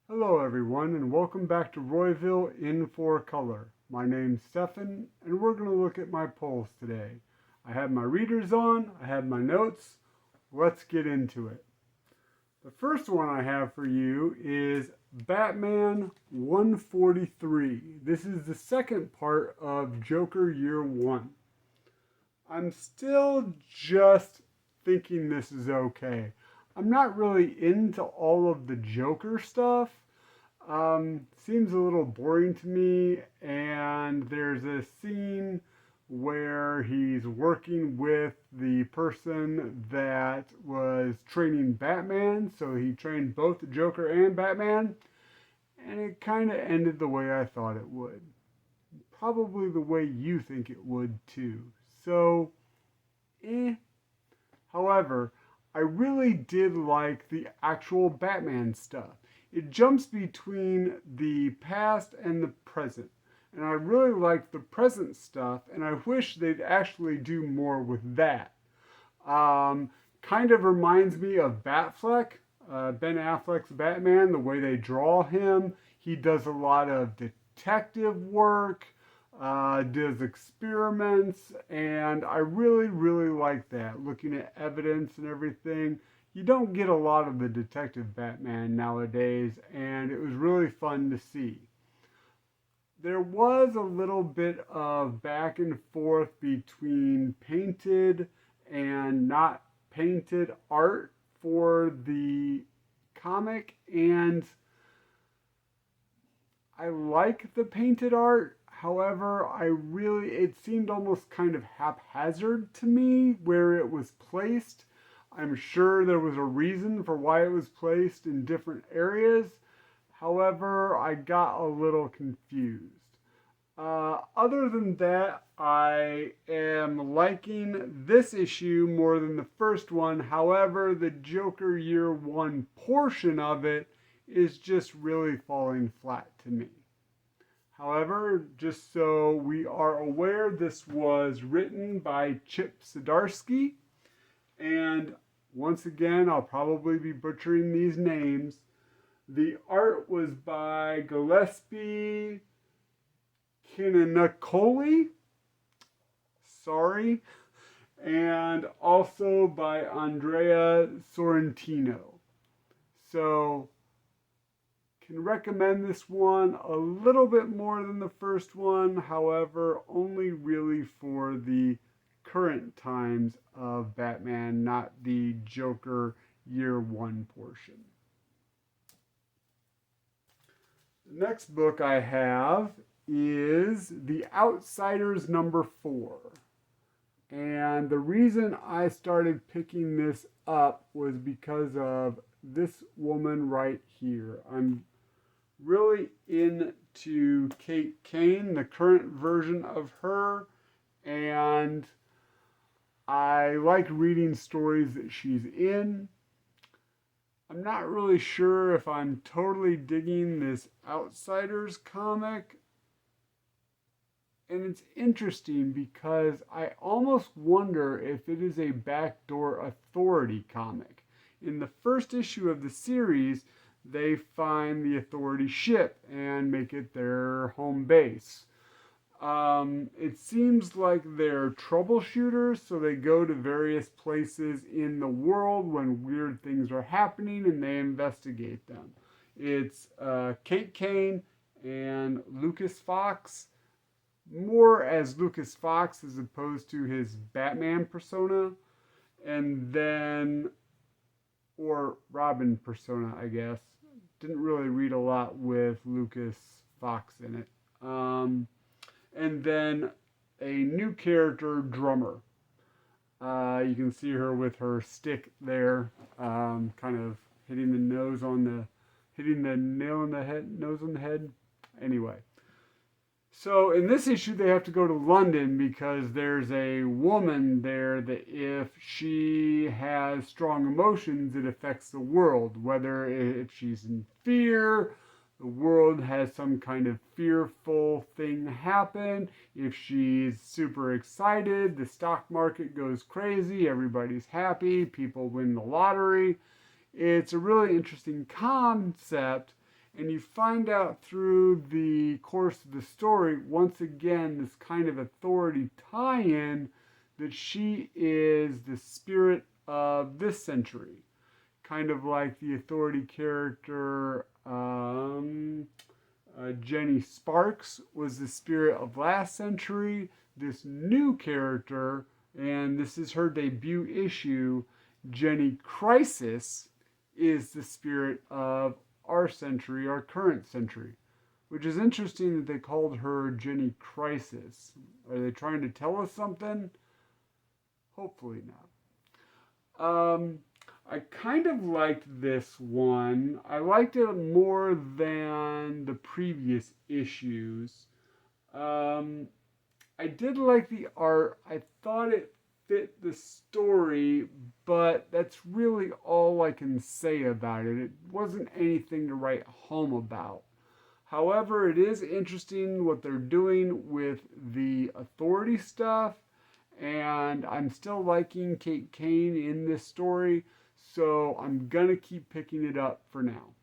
Hello everyone and welcome back to Royville in 4 color. My name's Stefan and we're going to look at my polls today. I have my readers on, I have my notes. Let's get into it. The first one I have for you is Batman 143. This is the second part of Joker Year 1. I'm still just thinking this is okay. I'm not really into all of the Joker stuff. Seems a little boring to me, and there's a scene where he's working with the person that was training Batman, so he trained both the Joker and Batman, and it kind of ended the way I thought it would. Probably the way you think it would too. So, eh. However, I really did like the actual Batman stuff. It jumps between the past and the present. And I really like the present stuff, and I wish they'd actually do more with that. Kind of reminds me of Batfleck, Ben Affleck's Batman, the way they draw him. He does a lot of detective work, does experiments, and I really, really like that, looking at evidence and everything. You don't get a lot of the detective Batman nowadays, and it was really fun to see. There was a little bit of back and forth between painted and not painted art for the comic, and I like the painted art. However, it seemed almost kind of haphazard to me where it was placed. I'm sure there was a reason for why it was placed in different areas. However, I got a little confused. Other than that, I am liking this issue more than the first one. However, the Joker Year 1 portion of it is just really falling flat to me. However, just so we are aware, this was written by Chip Zdarsky, and once again, I'll probably be butchering these names. The art was by Gillespie Kinanacoli, sorry, and also by Andrea Sorrentino. So, can recommend this one a little bit more than the first one, however, only really for the current times of Batman, not the Joker Year 1 portion. The next book I have is The Outsiders #4. And the reason I started picking this up was because of this woman right here. I'm really into Kate Kane, the current version of her, and I like reading stories that she's in. I'm not really sure if I'm totally digging this Outsiders comic. And it's interesting because I almost wonder if it is a backdoor authority comic. In the first issue of the series, they find the authority ship and make it their home base. It seems like they're troubleshooters, so they go to various places in the world when weird things are happening and they investigate them. It's Kate Kane and Lucas Fox, more as Lucas Fox as opposed to his Batman persona, and then, or Robin persona, I guess. Didn't really read a lot with Lucas Fox in it. And then a new character, Drummer. You can see her with her stick there, kind of hitting the nose on the, hitting the nail on the head, nose on the head. Anyway. So in this issue, they have to go to London because there's a woman there that if she has strong emotions, it affects the world. Whether if she's in fear, the world has some kind of fearful thing happen. If she's super excited, the stock market goes crazy, everybody's happy, people win the lottery. It's a really interesting concept, And you find out through the course of the story, once again, this kind of authority tie-in, that she is the spirit of this century. Kind of like the authority character Jenny Sparks was the spirit of last century. This new character, and this is her debut issue, Jenny Crisis, is the spirit of our century, our current century. Which is interesting that they called her Jenny Crisis. Are they trying to tell us something? Hopefully not. I kind of liked this one. I liked it more than the previous issues. I did like the art. I thought it fit the story, but that's really all I can say about it. It wasn't anything to write home about. However, it is interesting what they're doing with the authority stuff, and I'm still liking Kate Kane in this story, so I'm gonna keep picking it up for now.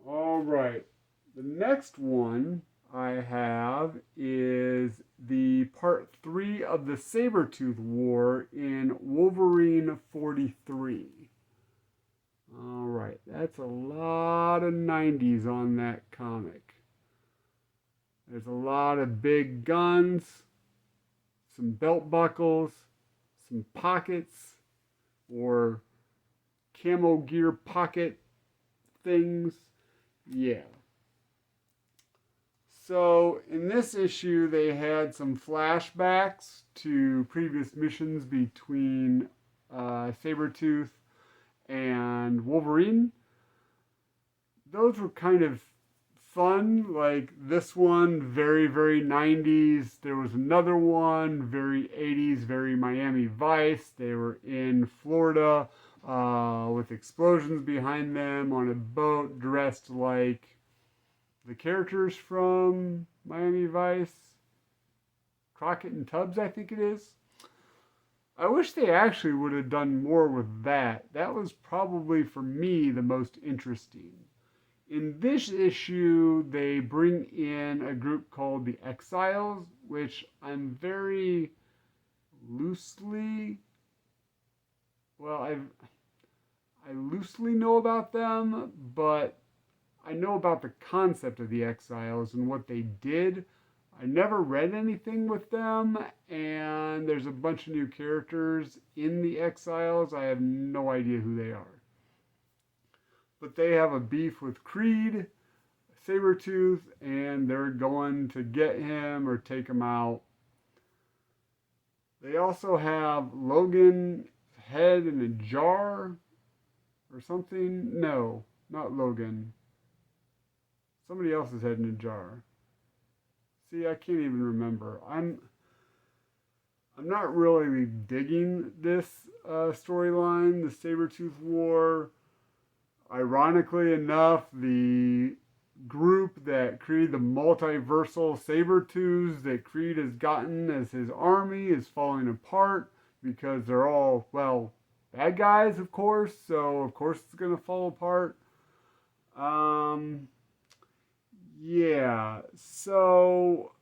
All right, the next one I have is the part 3 of the Sabretooth War in Wolverine 43. All right, that's a lot of 90s on that comic. There's a lot of big guns, some belt buckles, some pockets, or camo gear pocket things. Yeah. So in this issue, they had some flashbacks to previous missions between Sabretooth and Wolverine. Those were kind of fun. Like this one, very, very 90s. There was another one, very 80s, very Miami Vice. They were in Florida with explosions behind them on a boat dressed like the characters from Miami Vice. Crockett and Tubbs, I think it is. I wish they actually would have done more with that. That was probably, for me, the most interesting. In this issue, they bring in a group called the Exiles, which I'm very loosely... Well, I loosely know about them, but I know about the concept of the Exiles and what they did. I never read anything with them, and there's a bunch of new characters in the Exiles. I have no idea who they are. But they have a beef with Creed, Sabretooth, and they're going to get him or take him out. They also have Logan's head in a jar or something. No, not Logan. Somebody else's head in a jar. See, I can't even remember. I'm not really digging this storyline, the Sabretooth War. Ironically enough, the group that created the multiversal Sabretooths that Creed has gotten as his army is falling apart because they're all, well, bad guys, of course. So, of course, it's going to fall apart. Yeah, so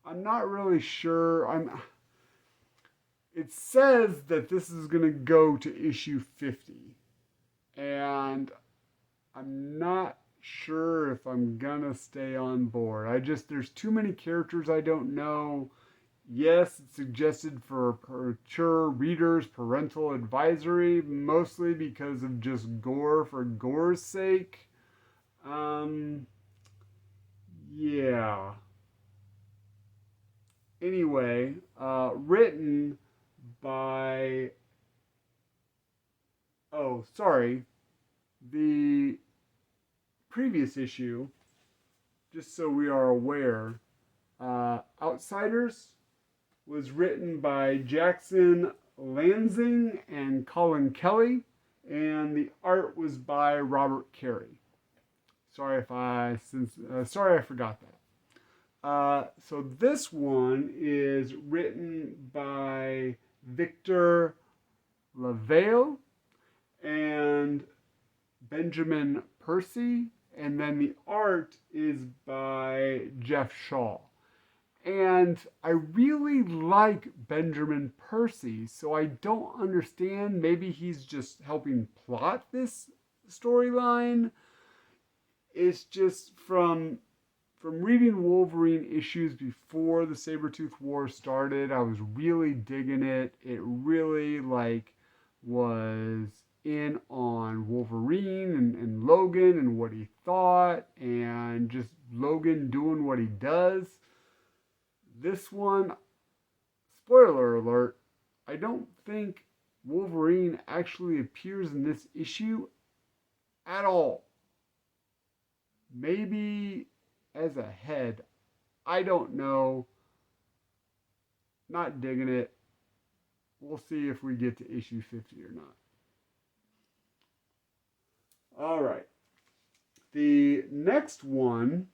I'm not really sure. It says that this is going to go to issue 50. And I'm not sure if I'm going to stay on board. There's too many characters I don't know. Yes, it's suggested for mature readers, parental advisory, mostly because of just gore for gore's sake. Yeah. Anyway, written by... Oh, sorry. The previous issue, just so we are aware, Outsiders was written by Jackson Lansing and Colin Kelly, and the art was by Robert Carey. Sorry I forgot that. So this one is written by Victor LaValle and Benjamin Percy, and then the art is by Jeff Shaw. And I really like Benjamin Percy, so I don't understand. Maybe he's just helping plot this storyline. It's just from reading Wolverine issues before the Sabretooth War started, I was really digging it. It really was in on Wolverine and Logan and what he thought, and just Logan doing what he does. This one, spoiler alert, I don't think Wolverine actually appears in this issue at all. Maybe as a head, I don't know. Not digging it. We'll see if we get to issue 50 or not. All right. The next one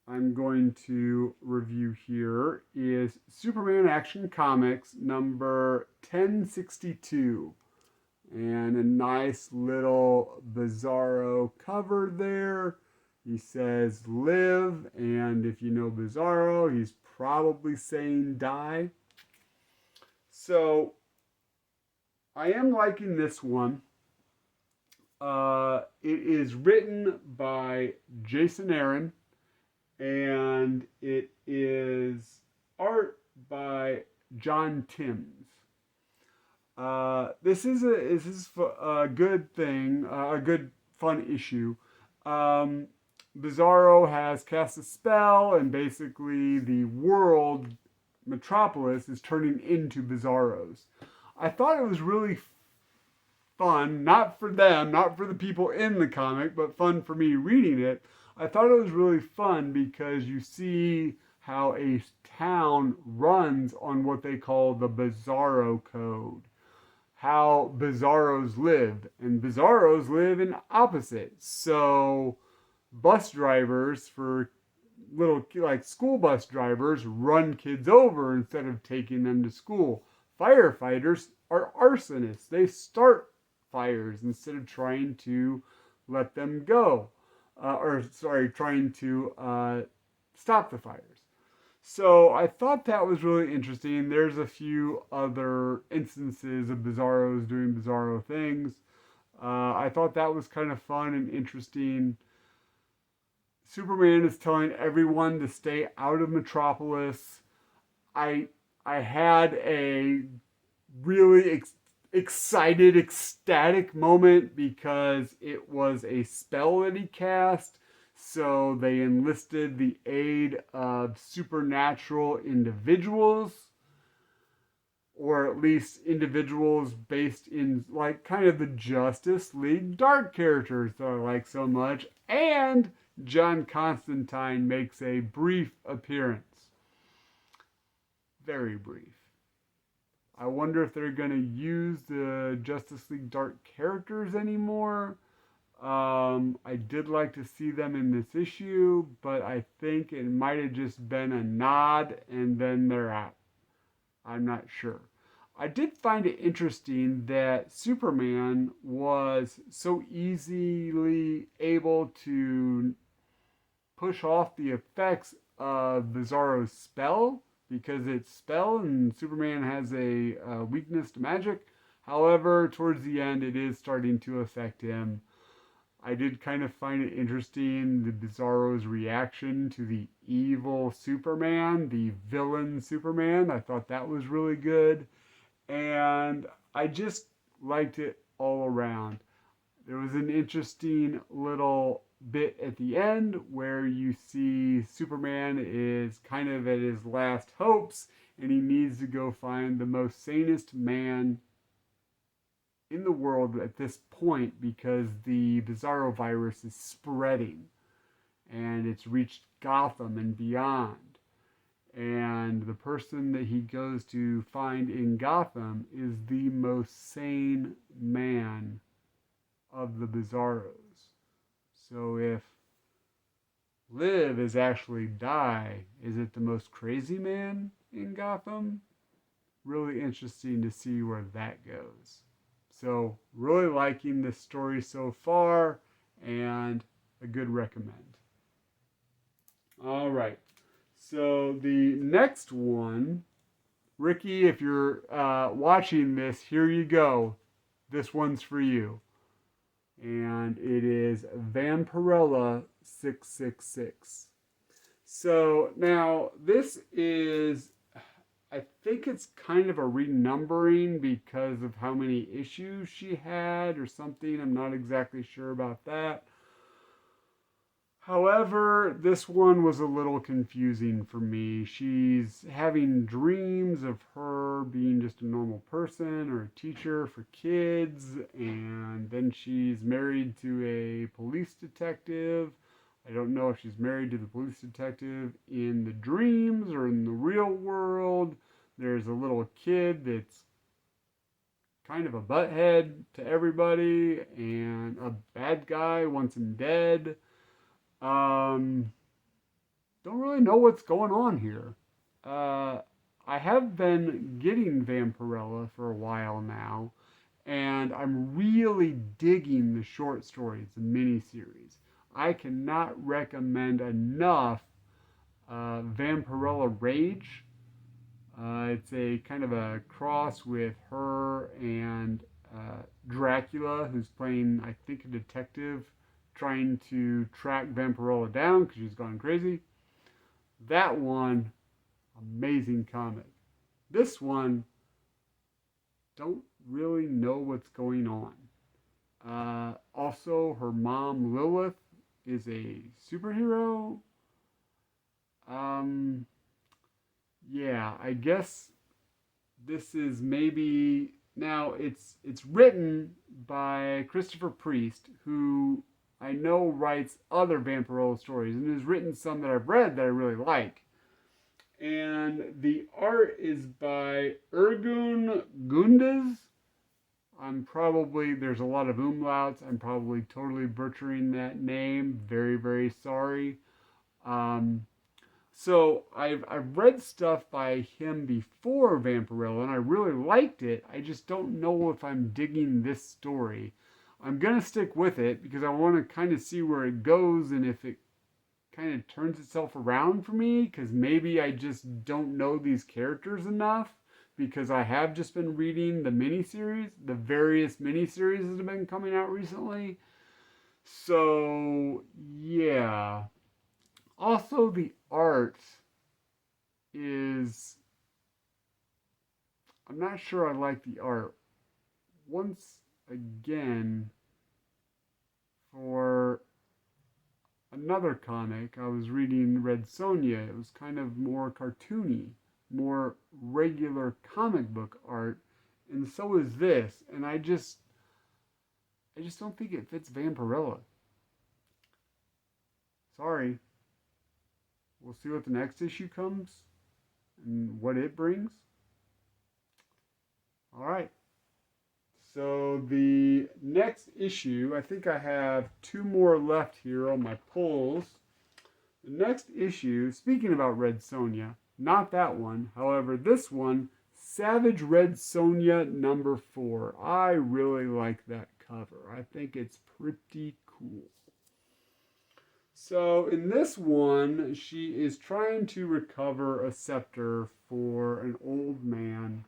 I'm going to review here is Superman Action Comics number 1062. And a nice little Bizarro cover there. He says live, and if you know Bizarro, he's probably saying die. So I am liking this one. It is written by Jason Aaron, and it is art by John Timms. This is a good thing, a good fun issue. Bizarro has cast a spell, and basically the world, Metropolis, is turning into Bizarros. I thought it was really fun, not for them, not for the people in the comic, but fun for me reading it. I thought it was really fun because you see how a town runs on what they call the Bizarro Code. How Bizarros live, and Bizarros live in opposites. So bus drivers, for little school bus drivers, run kids over instead of taking them to school. Firefighters are arsonists. They start fires instead of trying to let them go. Trying to stop the fires. So I thought that was really interesting. There's a few other instances of Bizarros doing Bizarro things. I thought that was kind of fun and interesting. Superman is telling everyone to stay out of Metropolis. I had a really excited, ecstatic moment because it was a spell that he cast. So they enlisted the aid of supernatural individuals, or at least individuals based in kind of the Justice League Dark characters that I like so much. And John Constantine makes a brief appearance. Very brief. I wonder if they're going to use the Justice League Dark characters anymore. I did like to see them in this issue, but I think it might have just been a nod and then they're out. I'm not sure. I did find it interesting that Superman was so easily able to push off the effects of Bizarro's spell, because it's spell and Superman has a weakness to magic. However, towards the end, it is starting to affect him. I did kind of find it interesting, the Bizarro's reaction to the evil Superman, the villain Superman. I thought that was really good. And I just liked it all around. There was an interesting little bit at the end where you see Superman is kind of at his last hopes, and he needs to go find the most sanest man in the world at this point, because the Bizarro virus is spreading and it's reached Gotham and beyond. And the person that he goes to find in Gotham is the most sane man of the Bizarros. So if Liv is actually die, is it the most crazy man in Gotham? Really interesting to see where that goes. So really liking this story so far, and a good recommend. All right. So the next one, Ricky, if you're watching this, here you go. This one's for you. And it is Vampirella 666. So now this is, I think it's kind of a renumbering because of how many issues she had or something. I'm not exactly sure about that. However, this one was a little confusing for me. She's having dreams of her being just a normal person or a teacher for kids, and then she's married to a police detective. I don't know if she's married to the police detective in the dreams or in the real world. There's a little kid that's kind of a butthead to everybody, and a bad guy wants him dead. Don't really know what's going on here. I have been getting Vampirella for a while now, and I'm really digging the short stories, the miniseries. I cannot recommend enough Vampirella Rage. It's a kind of a cross with her and Dracula, who's playing, I think, a detective trying to track Vampirella down because she's gone crazy. That one, amazing comic. This one, don't really know what's going on. Also, her mom, Lilith, is a superhero. Yeah, I guess this is maybe... Now, it's written by Christopher Priest, who I know writes other Vampirella stories, and has written some that I've read that I really like. And the art is by Ergun Gundes. There's a lot of umlauts. I'm probably totally butchering that name. Very, very sorry. So I've read stuff by him before Vampirella, and I really liked it. I just don't know if I'm digging this story. I'm going to stick with it because I want to kind of see where it goes and if it kind of turns itself around for me, because maybe I just don't know these characters enough, because I have just been reading the miniseries, the various miniseries that have been coming out recently. So, yeah. Also, the art is... I'm not sure I like the art. Once again, for another comic, I was reading Red Sonja. It was kind of more cartoony, more regular comic book art, and so is this. And I just don't think it fits Vampirella. Sorry. We'll see what the next issue comes and what it brings. All right. So the next issue, I think I have 2 more left here on my pulls. The next issue, speaking about Red Sonja, not that one, however, this one, Savage Red Sonja number 4. I really like that cover. I think it's pretty cool. So in this one, she is trying to recover a scepter for an old man.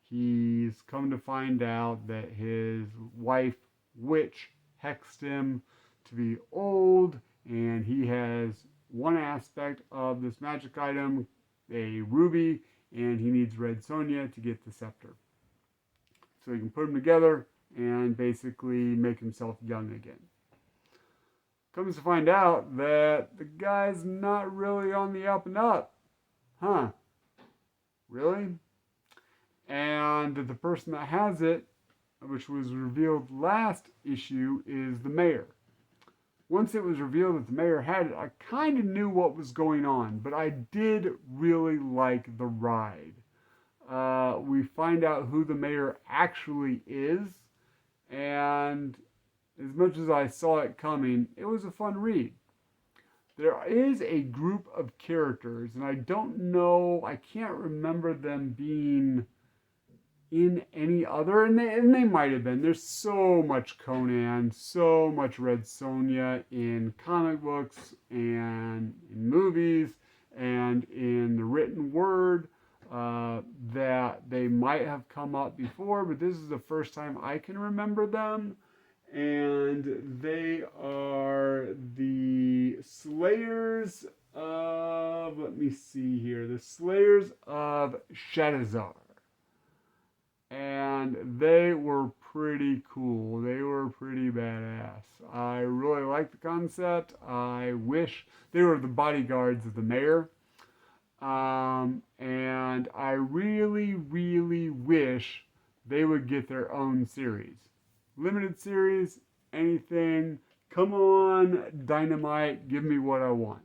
He's come to find out that his wife, Witch, hexed him to be old, and he has one aspect of this magic item, a ruby, and he needs Red Sonja to get the scepter. So he can put them together and basically make himself young again. Comes to find out that the guy's not really on the up and up. Huh. Really? And the person that has it, which was revealed last issue, is the mayor. Once it was revealed that the mayor had it, I kind of knew what was going on, but I did really like the ride. We find out who the mayor actually is, and as much as I saw it coming, it was a fun read. There is a group of characters, and I don't know, I can't remember them being in any other, and they might have been. There's so much Conan, so much Red Sonja in comic books and in movies and in the written word, that they might have come up before, but this is the first time I can remember them. And they are the Slayers of, let me see here, the Slayers of Shadazar. And they were pretty cool. They were pretty badass. I really like the concept. I wish they were the bodyguards of the mayor. And I really, really wish they would get their own series. Limited series, anything. Come on, Dynamite, give me what I want.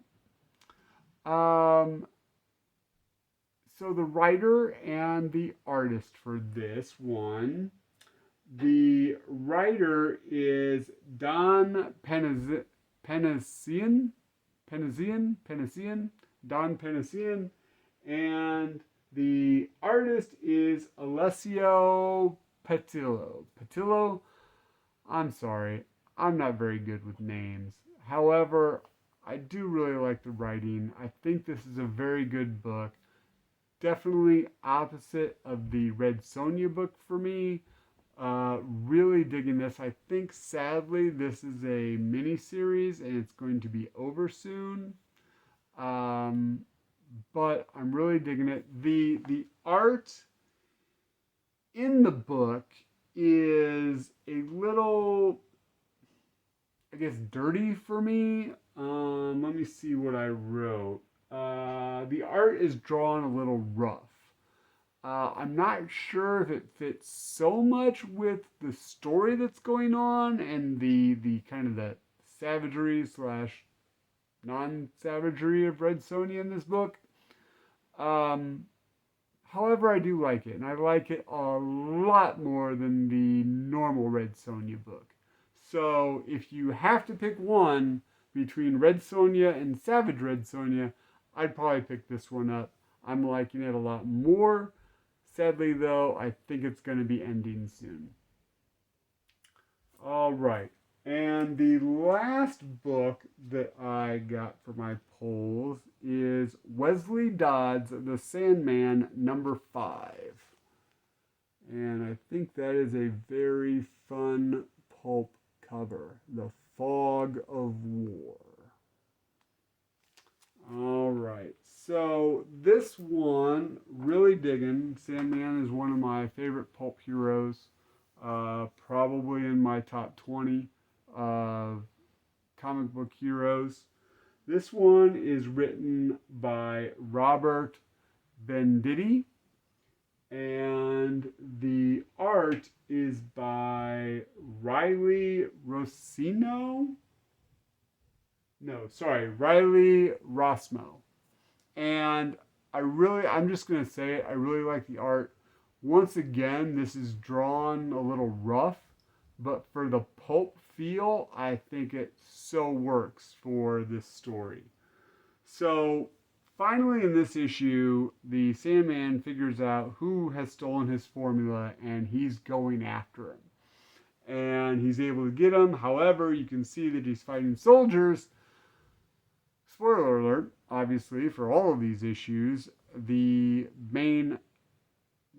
So the writer and the artist for this one, the writer is Don Panasian, Don Panasian, and the artist is Alessio Patillo. I'm sorry, I'm not very good with names. However, I do really like the writing. I think this is a very good book. Definitely opposite of the Red Sonja book for me. Really digging this. I think sadly this is a mini series and it's going to be over soon. But I'm really digging it. The art in the book is a little, I guess, dirty for me. Let me see what I wrote. The art is drawn a little rough. I'm not sure if it fits so much with the story that's going on and the kind of the savagery slash non-savagery of Red Sonja in this book. However, I do like it, and I like it a lot more than the normal Red Sonja book. So if you have to pick one between Red Sonja and Savage Red Sonja, I'd probably pick this one up. I'm liking it a lot more. Sadly, though, I think it's going to be ending soon. All right. And the last book that I got for my polls is Wesley Dodd's The Sandman #5. And I think that is a very fun pulp cover. The Fog of War. All right, so this one, really digging. Sandman is one of my favorite pulp heroes, probably in my top 20 of comic book heroes. This one is written by Robert Venditti, and the art is by Riley Rossmo. And I'm just going to say it, I really like the art. Once again, this is drawn a little rough, but for the pulp feel, I think it so works for this story. So, finally in this issue, the Sandman figures out who has stolen his formula, and he's going after him. And he's able to get him. However, you can see that he's fighting soldiers. Spoiler alert, obviously, for all of these issues,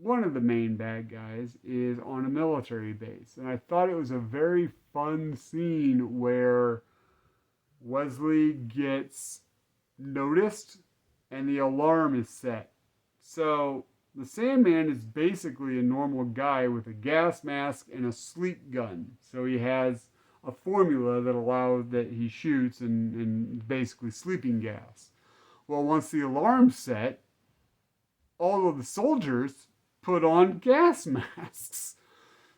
one of the main bad guys is on a military base. And I thought it was a very fun scene where Wesley gets noticed and the alarm is set. So the Sandman is basically a normal guy with a gas mask and a sleep gun. So he has a formula that allows that he shoots and basically sleeping gas. Well, once the alarm's set, all of the soldiers put on gas masks.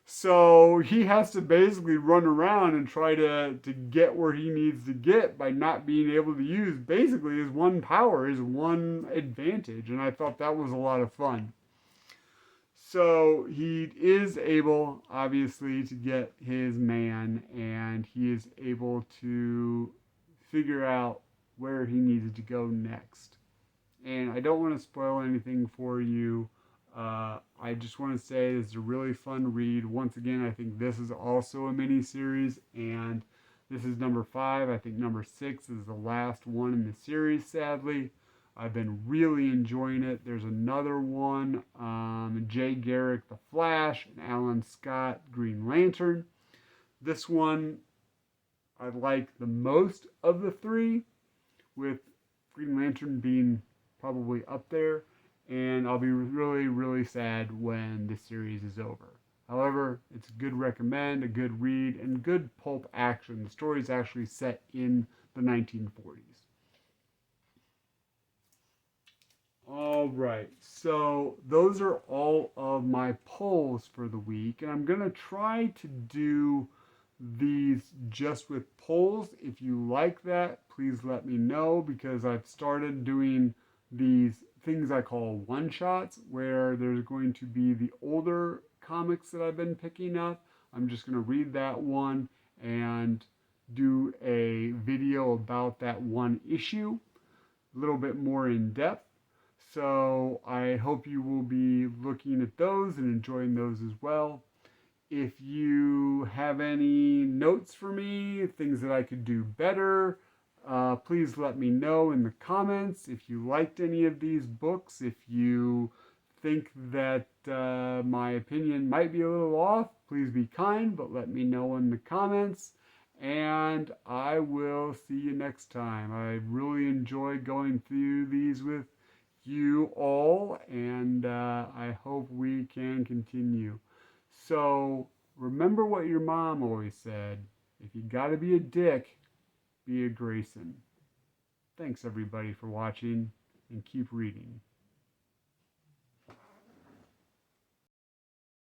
So he has to basically run around and try to get where he needs to get by not being able to use basically his one power, his one advantage. And I thought that was a lot of fun. So he is able, obviously, to get his man, and he is able to figure out where he needed to go next. And I don't want to spoil anything for you. I just want to say it's a really fun read. Once again, I think this is also a mini series, and this is number 5. I think number 6 is the last one in the series, sadly. I've been really enjoying it. There's another one, Jay Garrick, The Flash, and Alan Scott, Green Lantern. This one I like the most of the 3, with Green Lantern being probably up there, and I'll be really, really sad when this series is over. However, it's a good recommend, a good read, and good pulp action. The story is actually set in the 1940s. All right, so those are all of my polls for the week, and I'm going to try to do these just with polls. If you like that, please let me know, because I've started doing these things I call one-shots, where there's going to be the older comics that I've been picking up. I'm just going to read that one and do a video about that one issue, a little bit more in depth. So I hope you will be looking at those and enjoying those as well. If you have any notes for me, things that I could do better, please let me know in the comments. If you liked any of these books, if you think that my opinion might be a little off, please be kind, but let me know in the comments. And I will see you next time. I really enjoyed going through these with you all, and I hope we can continue. So remember what your mom always said: if you gotta be a dick, be a Grayson. Thanks everybody for watching, and keep reading.